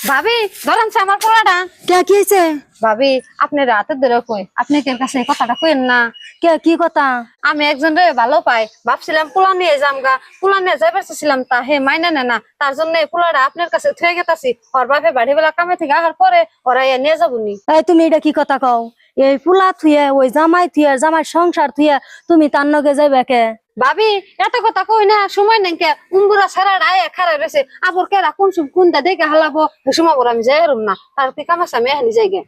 ভাবি ধরেন আমার পোলাটা। কে কি হয়েছে? ভাবি আপনি রাতে ধরে কই, আপনি কের কাছে এই কথাটা কইেন না। কে কি কথা? আমি একজন রে ভালো পাই, ভাবছিলাম পোলা নিয়ে যামগা, পোলা নিয়ে যাইবার চাইছিলাম, তা হে মাইনা নেয় না। তার জন্য পোলাটা আপনার কাছে থুয়ে গেতাছি। ওর বাপে বাড়ি বেলা কামে থেকে আসার পরে ওরা নিয়ে যাবনি। এই তুমি এটা কি কথা কও? এই ফুলা থুয়ে ওই জামাই থুয়ে জামাই সংসার থুয়ে তুমি তার নগে যাইবে কে? ভাবি এত কথা কই না, সময় নাই কে। উম্বুরা সারা আয় খারাপ রয়েছে, আপর কেরা কোন কোনটা দেখে হালাবো সময় বলে আমি যাই হারুম না। তার কি কামাস আমি এখানে যাই গে।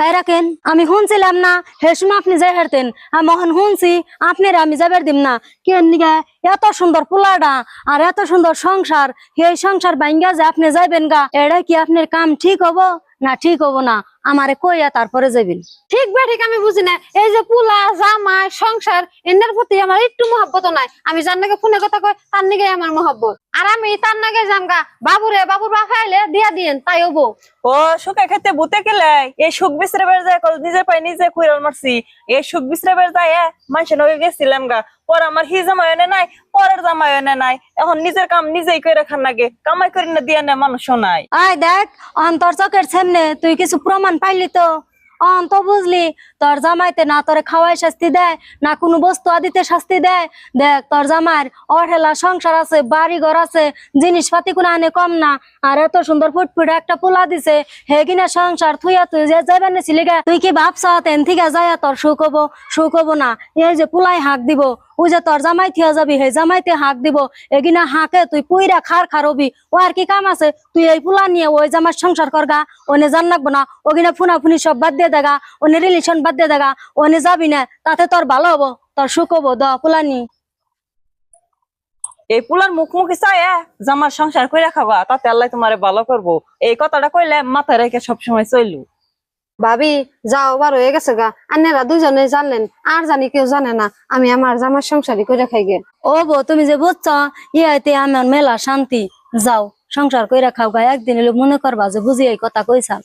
এই রাখেন, আমি শুনছিলাম না হে সময় আপনি যাই হারতেন, আমি এখন শুনছি আপনার আমি যাবার দিম না। কেন নিগা? এত সুন্দর পোলাডা আর এত সুন্দর সংসার, এই সংসার ভাঙ্গা যে আপনি যাইবেন গা, এটা কি আপনার কাম ঠিক হবো না ঠিক হবো না? আমারে কইয়া তারপরে যাবেন। ঠিক বা ঠিক আমি বুঝি না। এই যে পোলা জামাই সংসার এদের প্রতি আমার একটু মহব্বত নাই। আমি যার নাকি ফোনে কথা কই তার নাকি আমার মহব্বত, আর আমি তার নাকি জামগা বাবুরে বাবুর বাপ আইলে দিয়া দিয়েন তাই হবো। ও সুখে খেতে বুতে গেলে এই সুখ বিশ্রে বের যায় নিজে পাই নিজে কুইরাল মারছি। এই সুখ বিশ্রে বের যায় মানুষের নগে গেছিলাম গা, পর আমার হি জামাই এনে নাই, পরের জামাই এনে নাই। এখন নিজের কাম নিজেই করে খান লাগে, কামাই করি না দিয়া না মানুষও নাই। আয় দেখ, অন্তর চোখের সামনে তুই কিছু প্রমাণ পাইলি তো? অন্ত বুঝলি তোর জামাইতে না তোরে খাওয়াই শাস্তি দেয়, না কোনো বস্তু আদিতে শাস্তি দেয়। দেখ তোর জামাইয়ের অহেলা সংসার আছে, বাড়ি ঘর আছে, জিনিসপাতি কোনো আনে কম না। আর এত সুন্দর ফুটফুটে একটা পোলা দিছে, হে কিনা সংসার থুইয়া তুই যে যাইবার নিছিলি গা, তুই কি ভাবছ তেন থেকে যাইয়া তোর সুখ হবো? সুখ হবো না। এই যে পোলাই হাঁক দিব, ওই যে তোর জামাই থিয়া যাবি, হে জামাইতে হাঁক দিব, এগিনা হাঁকে তুই পুইরা খার খার হবি। ও আর কি কাম আছে? তুই এই পোলা নিয়ে ওই জামার সংসার করগা, ওনে জান রাখবো না, ওগিনা ফুনা ফুনি সব বাদ দিয়ে দেগা, ওনে রিলেশন বাদ দিয়ে দেগা, ওনে যাবি না, তাতে তোর ভালো হবো, তোর সুখ হবো। দ পোলানি এই পুলার মুখোমুখি চায় জামার সংসার করে খাবা, তাতে আল্লাহ তোমারে ভালো করবো। এই কথাটা কইলে মাথায় রেখে সবসময় চললু। ভাবি যাও বার হয়ে গেছে গা, আন্নারা দুজনে জানলেন, আর জানি কেউ জানে না। আমি আমার জামার সংসারই করে খাই গে। ও বো, তুমি যে বুঝছ ইয়াতে আমার মেলা শান্তি। যাও সংসার কইরা খাও গা, একদিন মনে করবা যে বুঝি এই কথা কইছা।